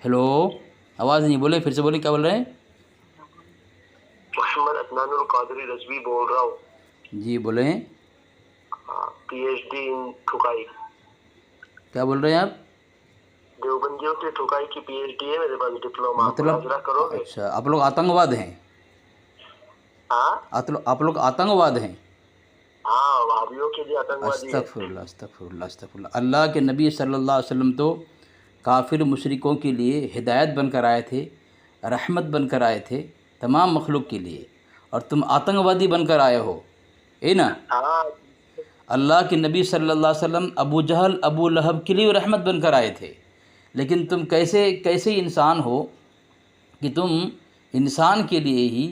Hello, आवाज़ नहीं, बोले फिर से, बोले क्या बोल रहे हैं? मोहम्मद अदनानुल कादरी रजवी बोल रहा हूँ। जी बोलें। पीएचडी इन ठुकाई। क्या बोल रहे हैं आप? देवबंदियों के ठुकाई की पीएचडी है मेरे पास, डिप्लोमा। मतलब मुनाजरा करोगे? अच्छा, आप लोग आतंकवाद हैं? हाँ आप लोग आतंकवाद हैं? हाँ, वहाबियों के लिए आतंकवादी है। अस्तगफिरुल्लाह, अस्तगफिरुल्लाह, अस्तगफिरुल्लाह। अल्लाह के नबी सल्लल्लाहु अलैहि वसल्लम तो काफिर मुशरिकों के लिए हिदायत बनकर आए थे, रहमत बनकर आए थे तमाम मखलूक के लिए, और तुम आतंकवादी बनकर आए हो, है ना? हाँ अल्लाह के नबी सल्लल्लाहु अलैहि वसल्लम अबू जहल अबू लहब के लिए रहमत बनकर आए थे, लेकिन तुम कैसे कैसे इंसान हो कि तुम इंसान के लिए ही,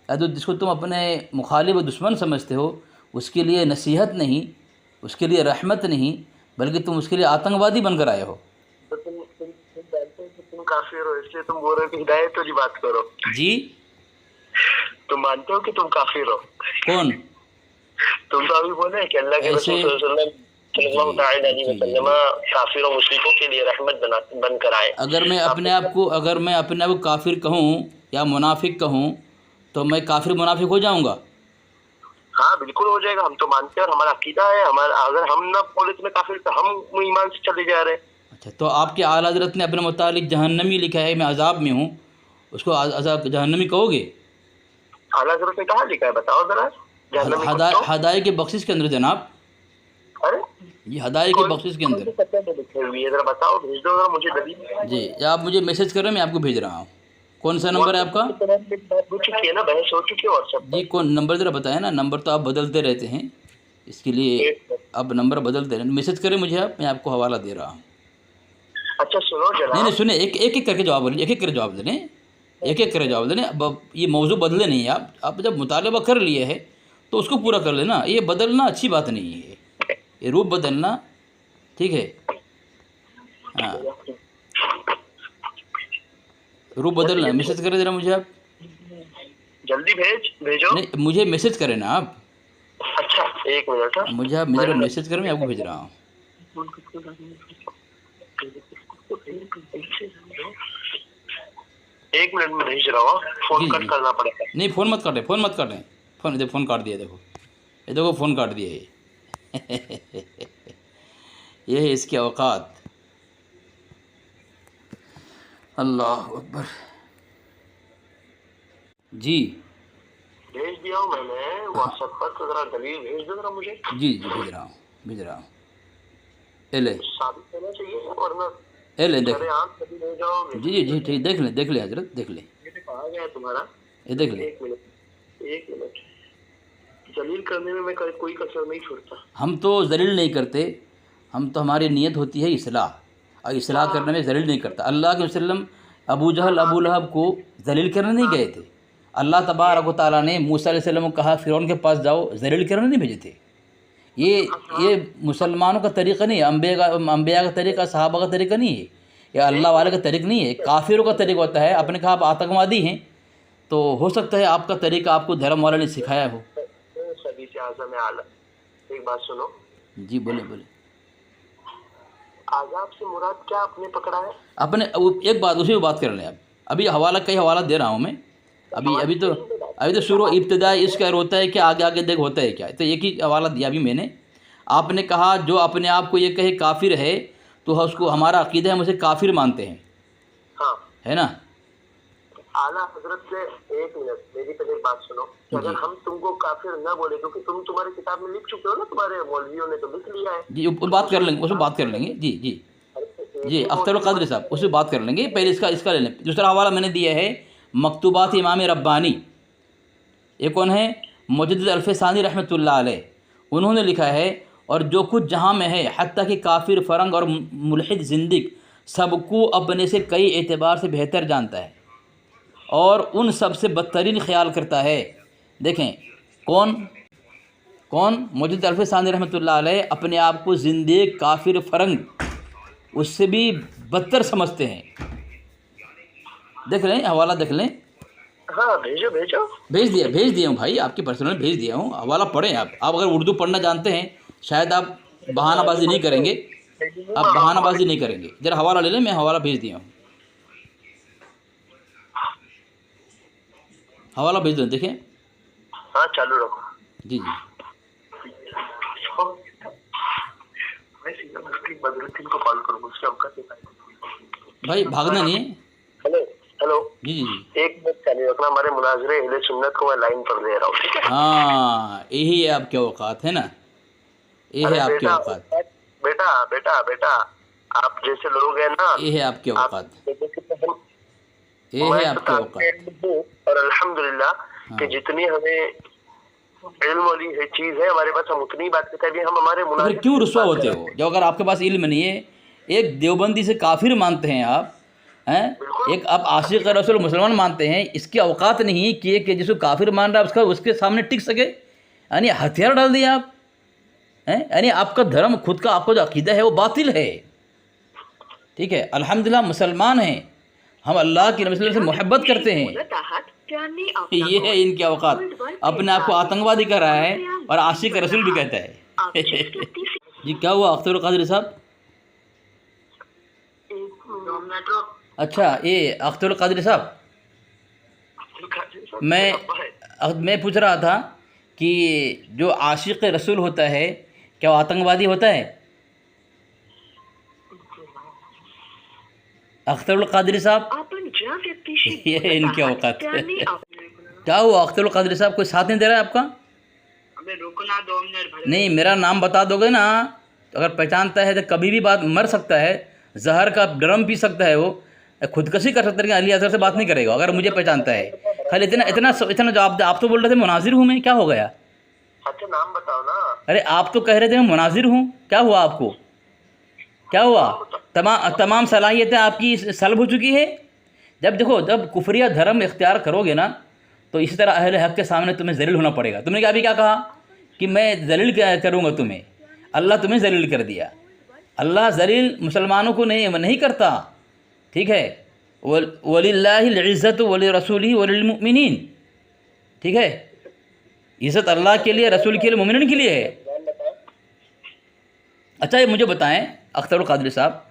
या तो जिसको तुम अपने मुखालिफ व दुश्मन समझते हो उसके लिए नसीहत नहीं, उसके लिए रहमत नहीं, बल्कि तुम उसके लिए आतंकवादी बनकर आए हो। तो तुम जानते हो कि तुम काफिर हो, इसलिए तुम बोल रहे हो कि हिदायत वाली बात करो। जी? तुम मानते हो कि तुम काफिर हो? कौन? तुम तो अभी बोले कि अल्लाह के रसूल ऐसे सल्लल्लाहु अलैहि वसल्लम काफिर और मुशरिकों के लिए रहमत बनकर आए। अगर मैं अपने आप को काफिर कहूँ या मुनाफिक कहूँ तो मैं काफिर मुनाफिक हो जाऊँगा? हाँ बिल्कुल हो जाएगा। हम तो मानते हैं और हमारा अकीदा है। हमारा अगर हम ना बोले तो मैं काफिर, तो हम ईमान से चले जा रहे हैं। अच्छा, तो आपके आला हज़रत ने अपने मुतालिक जहन्नमी लिखा है, मैं अजाब में हूँ, उसको अजाब जहन्नमी कहोगे? आला हज़रत ने कहाँ लिखा है, बताओ जरा। जहन्नम में कुत्तों? हदाये के बख्शिश के अंदर जनाब, अरे ये हदाये के बख्शिश के अंदर। पता नहीं लिखी हुई है, जरा बताओ, भेज दो जरा मुझे दलील। जी, या आप मुझे मैसेज करें, मैं आपको भेज रहा हूँ। कौन सा नंबर है आपका? हो चुकी है ना, बहस हो चुकी है व्हाट्सएप जी, पर। कौन नंबर ज़रा बताएं ना, नंबर तो आप बदलते रहते हैं, इसके लिए अब नंबर बदलते रहें। मैसेज करें मुझे आप, मैं आपको हवाला दे रहा हूँ। अच्छा सुनो नहीं जनाब। सुने, एक एक करके जवाब बोलिए, एक एक करके जवाब देने, एक एक करके जवाब देने। अब ये मौजू बदले नहीं, आप जब मुतालबा कर लिए है तो उसको पूरा कर लेना, ये बदलना अच्छी बात नहीं है, ये रूप बदलना, ठीक है? हाँ, रूप बदलना। मैसेज करें ज़रा मुझे आप। जल्दी भेजो। नहीं, मुझे मैसेज करें ना आप। अच्छा एक मिनट। मुझे आप ज़रा मैसेज करें, मैं आपको भेज रहा हूँ। एक मिनट में भेज रहा हूँ, फोन जी कट जी, करना पड़ेगा। नहीं फ़ोन मत काटें, फ़ोन मत काटें। फ़ोन काट दिया, देखो ये, देखो फ़ोन काट दिया ये। ये है इसकी औकात। अल्लाह अकबर। जी भेज दिया हूँ मैंने व्हाट्सएप पर, तो जरा दलील भेज दो जरा मुझे। जी जी, भेज रहा हूँ। ए ले, साबित होना चाहिए, वरना ए ले, देख। सरेआम कभी ले जाओगे। जी जी जी, ठीक, देख ले हजरत, देख ले, ये तो कहा गया है तुम्हारा। ये देख ले। एक मिनट, जलील करने में मैं कोई कसर नहीं छोड़ता। हम तो जलील नहीं करते, हम तो, हमारी नीयत होती है इस्लाह, और इस्लाह करने में जलील नहीं करता। अल्लाह के वसल्लम अबू जहल अबू लहब को जलील करने नहीं गए थे। अल्लाह तबारक व तआला ने मूसा अलैहि सल्लम को कहा फ़िरौन के पास जाओ, जलील करने नहीं भेजे थे। ये मुसलमानों का तरीक़ा नहीं है, अम्बिया का तरीक़ा, सहाबा का तरीक़ा नहीं है, या अल्लाह वाले का तरीक़ा नहीं है, काफिरों का तरीक़ा होता है। आपने कहा आप आतंकवादी हैं, तो हो सकता है आपका तरीक़ा आपको धर्म वाले ने सिखाया हो। सभी से आज़म आलम, एक बात सुनो। जी बोले बोले। आज़ाब से मुराद क्या आपने पकड़ा है? अपने एक बात, उसी पे बात कर लें आप। अभी हवाला, कई हवाला दे रहा हूँ मैं। अभी तो शुरू इब्तिदा इसका होता है कि आगे आगे देख होता है क्या। तो एक ही हवाला दिया अभी मैंने। आपने कहा जो अपने आप को ये कहे काफिर है, तो उसको, हमारा अकीदा है, हम उसे काफिर मानते हैं, हाँ है ना? आला हजरत से, एक मिनट मेरी पहले बात सुनो। अगर हम तुमको काफिर न बोले, क्योंकि तुम्हारी किताब में लिख चुके हो ना, तुम्हारे मौलवियों ने तो लिख लिया है। जी, बात कर लेंगे, उसमें बात कर लेंगे। जी जी जी, अख्तर क़ादरी साहब, उससे बात कर लेंगे। पहले इसका ले लें। दूसरा हवाला मैंने दिया है मकतूबात इमाम रब्बानी। ये कौन है? मुजद्दिद अल्फ़सानी रहमतुल्लाह अलैह, उन्होंने लिखा है, और जो कुछ जहाँ में है, हत्ता कि काफिर, फ़रंग और मुल्हिद ज़िंदिक सबको अपने से कई एतबार से बेहतर जानता है, और उन सब से बदतरीन ख्याल करता है। देखें कौन मुजद्दिद अल्फ़सानी रहमतुल्लाह अलैह अपने आप को ज़िंदीक, काफिर, फ़रंग उससे भी बदतर समझते हैं। देख लें हवाला, देख लें। हाँ भेजो। भेज दिया हूँ भाई, आपके पर्सनल भेज दिया हूँ। हवाला पढ़ें आप अगर उर्दू पढ़ना जानते हैं, शायद आप बहानाबाजी नहीं करेंगे, ज़रा हवाला ले लें, मैं हवाला भेज दिया हूँ। हवाला भेज दो, देखें। हाँ चालू रखो। जी जी। मैं सीधा मुफ्ती बदरुद्दीन को कॉल करूँगा, उसके औकात नहीं पाएगा। भाई भागना नहीं है। हेलो हेलो, जी जी जी। एक मिनट चालू रखना, हमारे मुनाजरे अहले सुन्नत को मैं लाइन पर दे रहा हूँ, ठीक है? हाँ, यही है आपके औकात, है ना, ये है अरे आपके बेटा औकात, बेटा बेटा बेटा, आप जैसे लोग हैं ना, ये है आपके आप औकात, जैसे कि हम, ये है मैं तो आपके तालिब औकात। इल्म हूँ, और अल्हम्दुलिल्लाह कि हाँ, जितनी हमें इल्म वाली है चीज़ है हमारे पास, हम उतनी बात करते हैं। अभी हम हमारे तो फिर मुनाजिर क्यों से रुस्वा बात कर होते रहे हो थे। जब अगर आपके पास इल्म नहीं है? एक देवबंदी से काफिर मानते हैं आप, हैं? बिल्कुल एक आप आशिक रसूल मुसलमान मानते हैं, इसकी औकात नहीं कि जिसको काफिर मान रहा है उसका उसके सामने टिक सके, यानी हथियार डाल दिया आप, हैं? यानी आपका धर्म खुद का, आपका जो अकीदा है वो बातिल है। ठीक है, अल्हम्दुलिल्लाह मुसलमान हैं हम, अल्लाह की रसूल से मोहब्बत करते हैं। ये है इनकी औकात, अपने आप को आतंकवादी कर रहा है और आशिक रसूल भी कहता है। जी क्या हुआ अख्तर कादरी साहब? अच्छा, ये अख्तर कादरी साहब, मैं पूछ रहा था कि जो आशिक रसूल होता है क्या वो आतंकवादी होता है? अख्तर कादरी साहब, ये है इनकी औकात। क्या हुआ अख्तर कादरी साहब, कोई साथ नहीं दे रहा है आपका? रुकना 2 मिनट नहीं, मेरा नाम बता दोगे ना, तो अगर पहचानता है तो कभी भी बात मर सकता है, जहर का ड्रम पी सकता है वो, खुदकशी कर सकता है, लेकिन अली असगर से बात नहीं करेगा अगर मुझे पहचानता है। खाली इतना इतना इतना जवाब दे। आप तो बोल रहे थे मुनाजिर हूँ मैं, क्या हो गया? अच्छा नाम बताओ ना। अरे आप तो कह रहे थे मैं मुनाजिर हूँ, क्या हुआ आपको? क्या हुआ? तमाम सलाहियतें आपकी सल्ब हो चुकी है। जब देखो, जब कुफरिया धर्म इख्तियार करोगे ना, तो इसी तरह अहले हक़ के सामने तुम्हें ज़लील होना पड़ेगा। तुमने क्या अभी क्या कहा कि मैं ज़लील करूँगा तुम्हें? अल्लाह तुम्हें ज़लील कर दिया। अल्लाह ज़लील मुसलमानों को नहीं करता, ठीक है? वलिल्लाहिल इज़्ज़तु वलि रसूलिही वलिल मुमिनीन, ठीक है? इज़्ज़त अल्लाह के लिए, रसूल के लिए, मोमिनीन के लिए है। अच्छा, ये मुझे बताएं अख्तर कादरी साहब,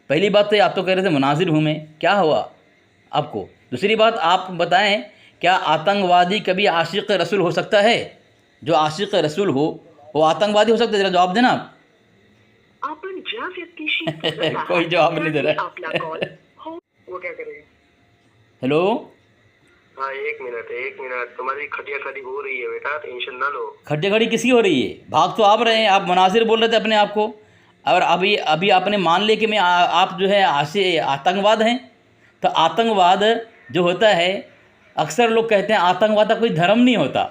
पहली बात तो आप तो कह रहे थे मुनाजिर हूँ मैं, क्या हुआ आपको? दूसरी बात आप बताएं, क्या आतंकवादी कभी आशिक रसूल हो सकता है? जो आशिक रसूल हो वो आतंकवादी हो सकता है? ज़रा जवाब देना आप। कोई जवाब नहीं दे रहा है। वो क्या करेगा? हेलो, हाँ एक मिनट, तुम्हारी खटिया खड़ी हो रही है बेटा, टेंशन ना लो। खड्डे खड़ी किसकी हो रही है? भाग तो आप रहे हैं, आप मुनाजिर बोल रहे थे अपने आप को, और अभी अभी आपने मान लिया कि आप जो है आतंकवाद हैं। तो आतंकवाद जो होता है, अक्सर लोग कहते हैं आतंकवाद का कोई धर्म नहीं होता।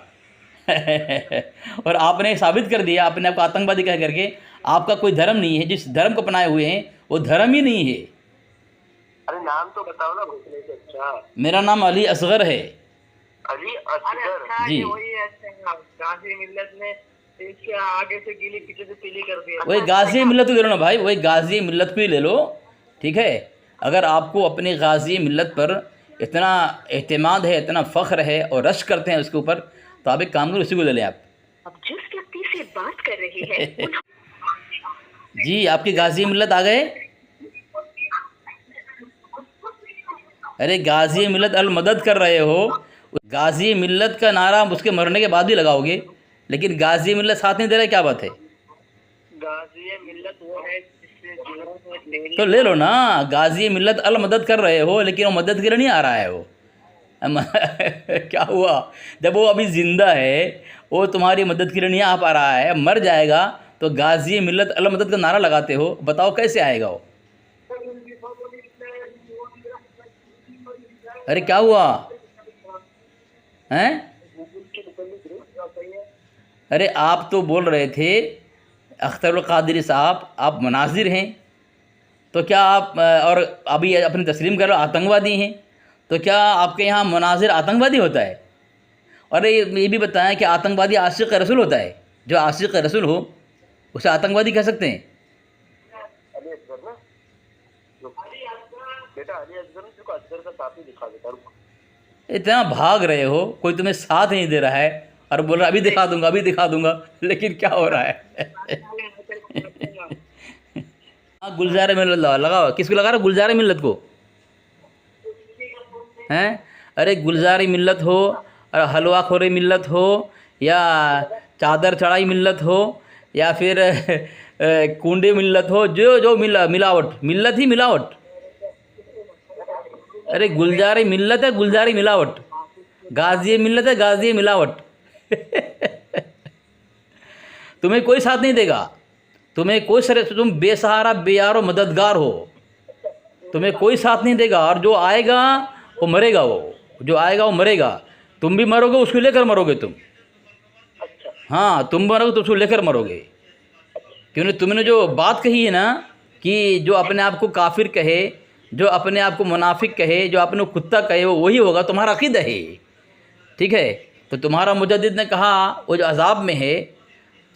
और आपने साबित कर दिया अपने आप को आतंकवादी कह करके, आपका कोई धर्म नहीं है, जिस धर्म को अपनाए हुए हैं वो धर्म ही नहीं है। अरे नाम तो बताओ ना भूखने से अच्छा। मेरा नाम अली असगर है। अली असगर जी, वही है, गाजी मिल्लत ने इसके आगे से गीली पीछे से पीली कर दिया। वही गाजी मिल्लत को ले लो ना भाई, वही गाजी मिल्लत को ही ले लो, ठीक है? अगर आपको अपने गाजी मिल्लत पर इतना एतमाद है, इतना फ़ख्र है और रश करते हैं उसके ऊपर, तो आप एक काम करो, उसी को ले लें आप। अब जिस व्यक्ति से बात कर रही है जी, आपकी गाजी मिल्लत आ गए। अरे गाजी मिल्लत अल मदद कर रहे हो, गाजी मिल्लत का नारा उसके मरने के बाद भी लगाओगे, लेकिन गाजी मिल्लत साथ नहीं दे रहा, क्या बात है? गाजी मिल्लत वो है जिससे तो ले लो ना, गाजी मिल्लत अल मदद कर रहे हो, लेकिन वो मदद के लिए नहीं आ रहा है वो। क्या हुआ? जब वो अभी ज़िंदा है, वो तुम्हारी मदद के लिए नहीं आ पा रहा है, मर जाएगा तो गाजी मिल्लत अल मदद का नारा लगाते हो, बताओ कैसे आएगा वो? अरे क्या हुआ हैं? अरे आप तो बोल रहे थे अख्तर कादरी साहब आप मुनाजिर हैं, तो क्या आप और अभी अपनी तस्लीम कर रहे हो आतंकवादी हैं, तो क्या आपके यहाँ मुनाजिर आतंकवादी होता है? और ये भी बताएं कि आतंकवादी आशिक रसूल होता है? जो आशिक रसूल हो उसे आतंकवादी कह सकते हैं? अली असगर ना, बेटा अली असगर को असगर का साथ ही दिखा देता। इतना भाग रहे हो, कोई तुम्हें साथ नहीं दे रहा है और बोल रहा अभी दिखा दूंगा, अभी दिखा दूंगा, लेकिन क्या हो रहा है? हाँ, गुलजार मिल्लत लगाओ। किसको लगा रहा? गुलजार मिल्लत को हैं? अरे गुलजार मिल्लत हो हलवा खोरी मिल्लत हो, या चादर चढ़ाई मिल्लत हो, या फिर कुंडे मिल्लत हो, जो जो मिलावट, मिल्लत ही मिलावट। अरे गुलजारी मिल्लत है, गुलजारी मिलावट। गाजी मिल्लत है, गाजी मिलावट। तुम्हें कोई साथ नहीं देगा, तुम्हें कोई तुम बेसहारा बेयारो मददगार हो, तुम्हें कोई साथ नहीं देगा। और जो आएगा वो मरेगा, वो जो आएगा वो मरेगा। तुम भी मरोगे, उसको लेकर मरोगे तुम। हाँ, तुम मरोगे तो उसको लेकर मरोगे। क्योंकि तुमने जो बात कही है ना कि जो अपने आप को काफिर कहे, जो अपने आप को मुनाफिक कहे, जो अपने को कुत्ता कहे, वो वही होगा, तुम्हारा अकीदा है। ठीक है, तो तुम्हारा मुजद्दिद ने कहा वो जो अजाब में है,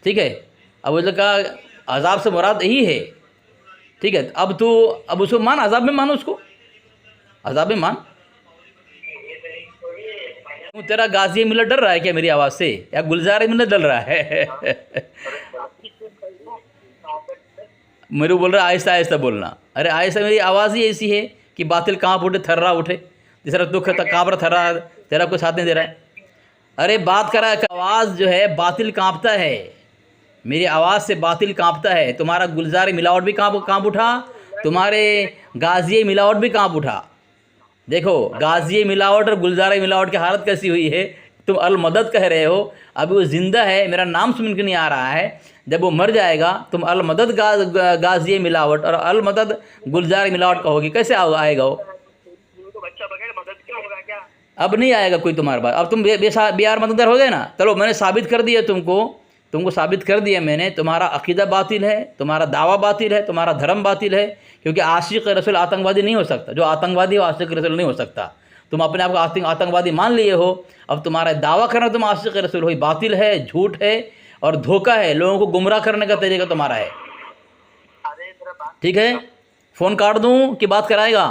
ठीक है, अब वो कहा अजाब से मुराद यही है। ठीक है, अब तू अब उसको मान, अजाब में मान, उसको अजाब में मान। तेरा गाजी मिल्लत डर रहा है क्या मेरी आवाज़ से, या गुलजार मिल्लत डर रहा है? मेरे को बोल रहा है आहिस्ता आहिस्ता बोलना। अरे आहिस्ता, मेरी आवाज़ ही ऐसी है कि बातिल काँप उठे, थर्रा उठे, जिस तरह दुख काँप रहा, थर्रा, तेरा कोई साथ नहीं दे रहा है। अरे बात करा, आवाज़ जो है बातिल काँपता है, मेरी आवाज़ से बातिल काँपता है। तुम्हारा गुलजार मिलावट भी काँप उठा, तुम्हारे गाजी मिलावट भी काँप उठा। देखो, गाजी मिलावट और गुलजार मिलावट की हालत कैसी हुई है। तुम अल मदद कह रहे हो, अभी वो ज़िंदा है, मेरा नाम सुन के नहीं आ रहा है। जब वो मर जाएगा तुम अल मदद गाजी मिलावट और अल मदद गुलजार मिलावट कहोगे, कैसे आएगा वो? बच्चा बगैर मदद के होगा क्या? अब नहीं आएगा कोई तुम्हारे पास। अब तुम बेयार मददगार हो गए ना। चलो, मैंने साबित कर दिया तुमको साबित कर दिया मैंने। तुम्हारा अकीदा बातिल है, तुम्हारा दावा बातिल है, तुम्हारा धर्म बातिल है। क्योंकि आशिक रसूल आतंकवादी नहीं हो सकता, जो आतंकवादी हो आशिक रसूल नहीं हो सकता। तुम अपने आप को आतंकवादी मान लिए हो, अब तुम्हारा दावा करना तुम आशिक रसूल हो बातिल है, झूठ है और धोखा है, लोगों को गुमराह करने का तरीका तुम्हारा है। ठीक है, फ़ोन काट दूँ कि बात कराएगा?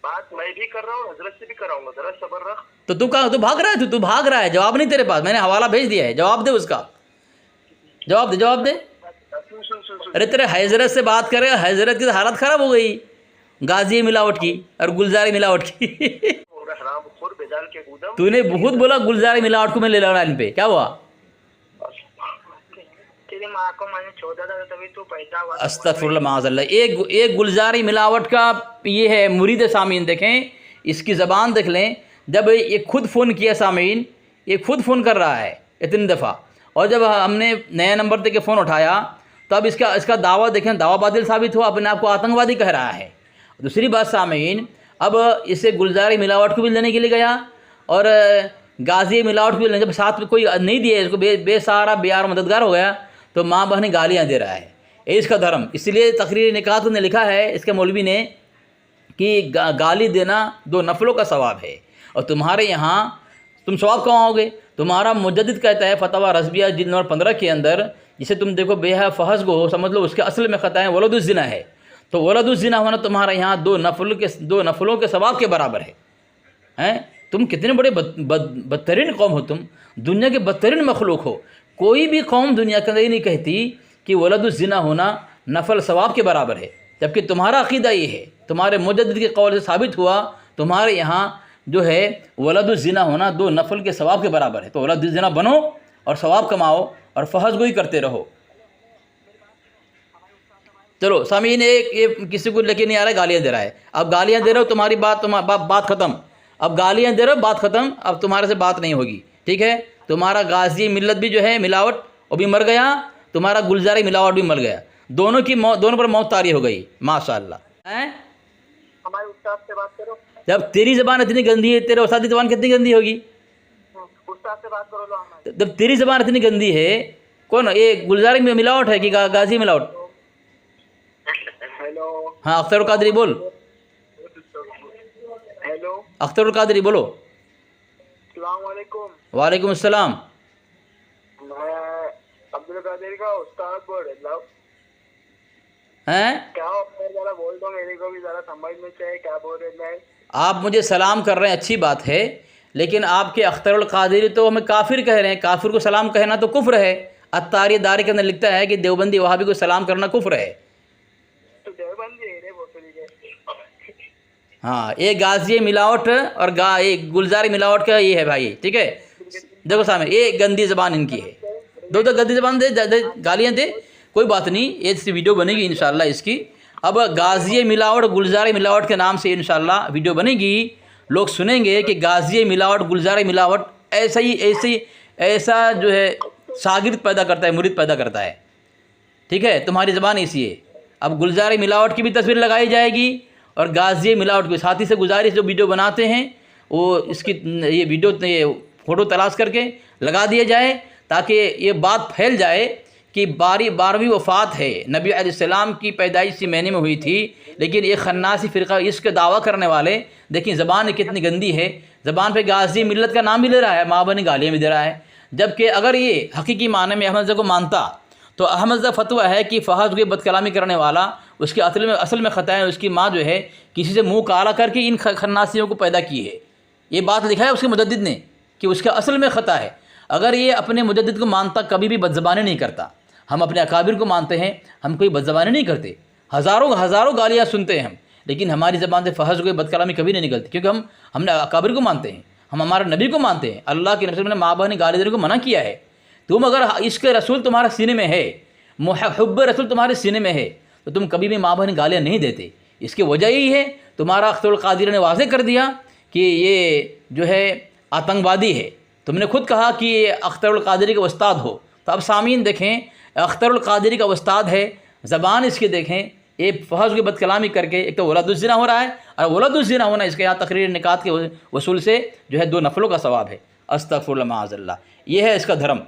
बात मैं भी कर रहा हूँ, हजरत से भी कराऊंगा, जरा सब्र रख। तो तू भाग रहा है, तू भाग रहा है। जवाब नहीं तेरे पास, मैंने हवाला भेज दिया है, जवाब दे उसका, जवाब दे। सुन। अरे तेरे हजरत से बात करेगा, हजरत की तो हालत ख़राब हो गई, गाजी मिलावट की और गुलजारी मिलावट की। तूने बहुत बोला गुलजारी मिलावट को मैं ले लगा इन पे, क्या हुआ? तेरी माँ को मैंने छोड़ा था तभी तू पैदा हुआ। अस्तगफुरुल्लाह माज़अल्लाह। एक गुलजारी मिलावट का ये है मुरीद सामीन, देखें इसकी ज़बान देख लें। जब ये खुद फ़ोन किया सामीन, ये खुद फ़ोन कर रहा है इतनी दफ़ा, और जब हमने नया नंबर दे के फ़ोन उठाया तब इसका दावा देखें, दावा बातिल साबित हुआ, अपने आप को आतंकवादी कह रहा है। दूसरी बात सामीन, अब इसे गुलजारी मिलावट को भी लेने के लिए गया और गाजी मिलावट को भी लेने, जब साथ में कोई नहीं दिया, इसको बेसहारा बेयार मददगार हो गया, तो माँ बहन गालियाँ दे रहा है। ये इसका धर्म। इसलिए तकरीर निकात ने लिखा है इसके मौलवी ने कि गाली देना 2 नफलों का सवाब है, और तुम्हारे यहाँ तुम सवाब कमाओगे। तुम्हारा मुजद्दिद कहता है फतवा रज़बिया जिल्द नंबर 15 के अंदर, जिसे तुम देखो बेहा फहज को समझ लो, उसके असल में ख़ता है वलदुज़्ज़िना है। तो वलदुज़्ज़िना होना तुम्हारे यहाँ 2 नफलों के सवाब के बराबर है। हैं, तुम कितने बड़े बदतरीन कौम हो, तुम दुनिया के बदतरीन मखलूक हो। कोई भी कौम दुनिया के अंदर नहीं कहती कि वलदुज़्ज़िना होना नफल सवाब के बराबर है, जबकि तुम्हारा अक़ीदा ये है, तुम्हारे मुजद्दिद के कौल से साबित हुआ तुम्हारे यहाँ जो है वलदुज़्ज़िना होना 2 नफल के सवाब के बराबर है। तो वलदुज़्ज़िना बनो और सवाब कमाओ और फहज गोई करते रहो। चलो सामीन, एक किसी को लेके नहीं आ रहा है, गालियाँ दे रहा है। अब गालियाँ दे रहे हो, तुम्हारी बात ख़त्म। अब गालियाँ दे रहे हो, बात ख़त्म, अब तुम्हारे से बात नहीं होगी। ठीक है, तुम्हारा गाजी मिल्लत भी जो है मिलावट वो भी मर गया, तुम्हारा गुलजारी मिलावट भी मर गया, दोनों पर मौत तारी हो गई। माशाअल्लाह। हैं, हमारे उस्ताद से बात करो। जब तेरी ज़बान इतनी गंदी है, तेरे उस्ताद की ज़बान कितनी गंदी होगी? उस्ताद से बात करो लो। जब तेरी ज़बान इतनी गंदी है, कौन ये गुलजारी में मिलावट है कि गाजी मिलावट? हेलो। हाँ, अख्तर कादरी बोल। हेलो, अख्तर कादरी बोलो। अस्सलाम वालेकुम। वालेकुम अस्सलाम। मैं अब्दुल कादिर का उस्ताद बोल रहा हूँ। हैं, क्या जरा बोल दो, मेरे को भी जरा समझ में चाहिए क्या बोल रहे हैं। आप मुझे सलाम कर रहे हैं, अच्छी बात है, लेकिन आपके अख्तर कादरी तो हमें काफिर कह रहे हैं। काफिर को सलाम कहना तो कुफ्र है। अत्तारी दारी के अंदर लिखता है कि देवबंदी वहाबी को सलाम करना कुफ्र है। तो देवबंदी है रे, बोतली के हाँ, ये गाजी मिलावट और एक गुलजार मिलावट का ये है भाई, ठीक है। देखो सामने ये गंदी ज़बान इनकी है, दो गंदी ज़बान दे गालियाँ दे, कोई बात नहीं, ये वीडियो बनेगी इंशाल्लाह इसकी। अब गाजी मिलावट गुलजार मिलावट के नाम से इंशाल्लाह वीडियो बनेगी, लोग सुनेंगे कि गाजी मिलावट गुलजार मिलावट ऐसा जो है शागिर्द पैदा करता है, मुरीद पैदा करता है, ठीक है। तुम्हारी ज़बान ऐसी है। अब गुलजार मिलावट की भी तस्वीर लगाई जाएगी और गाजी मिलावट की। साथी से गुजारिश, जो वीडियो बनाते हैं वो इसकी ये वीडियो ये फ़ोटो तलाश करके लगा दिया जाए, ताकि ये बात फैल जाए कि 12वीं वफ़ात है, नबी अलैहिस्सलाम की पैदाइश इसी महीने में हुई थी, लेकिन ये खन्नासी फ़िरका इसका दावा करने वाले, देखिए ज़बान कितनी गंदी है, ज़बान पे गाजी मिल्लत का नाम भी ले रहा है, माँ बनी गालियाँ भी दे रहा है। जबकि अगर ये हकीकी माने में अहमद को मानता तो अहमद फतवा है कि फ़हद के बदकलामी करने वाला, उसकी असल में ख़ता है, उसकी माँ जो है किसी से मुँह काला करके इन खन्नासियों को पैदा की है। ये बात लिखा है उसके मुजद्दिद ने कि उसका असल में ख़ता है। अगर ये अपने मुजद्दिद को मानता कभी भी बदज़बानी नहीं करता। हम अपने अकाबिर को मानते हैं, हम कोई बदज़बानी नहीं करते, हज़ारों गालियाँ सुनते हैं हम, लेकिन हमारी ज़बान से फ़हज़ कोई बदकलामी कभी नहीं निकलती, क्योंकि हमने अकाबिर को मानते हैं, हम हमारे नबी को मानते हैं। अल्लाह के नबी ने माँ बहन गाली देने को मना किया है। तुम अगर इश्क़ रसूल तुम्हारे सीने में है, मुहब्बत रसूल तुम्हारे सीने में है, तो तुम कभी भी माँ बहन गालियाँ नहीं देते। इसकी वजह यही है, तुम्हारा अख्तरुल क़ादिर ने वाज़े कर दिया कि ये जो है आतंकवादी है। तुमने खुद कहा कि ये अख्तरुल क़ादिरी का उस्ताद हो, तो अब सामीन देखें, अख्तरुल क़ादिरी का उस्ताद है, ज़बान इसकी देखें, ये फ़हज़ की बदकलामी करके एक तो वलदुज़्ज़िना हो रहा है, और वलदुज़्ज़िना होना इसके यहाँ तकरीर निकात के वसूल से जो है 2 नफलों का सवाब है। अस्तग़फिरुल्लाह माअज़ल्लाह, ये है इसका धर्म।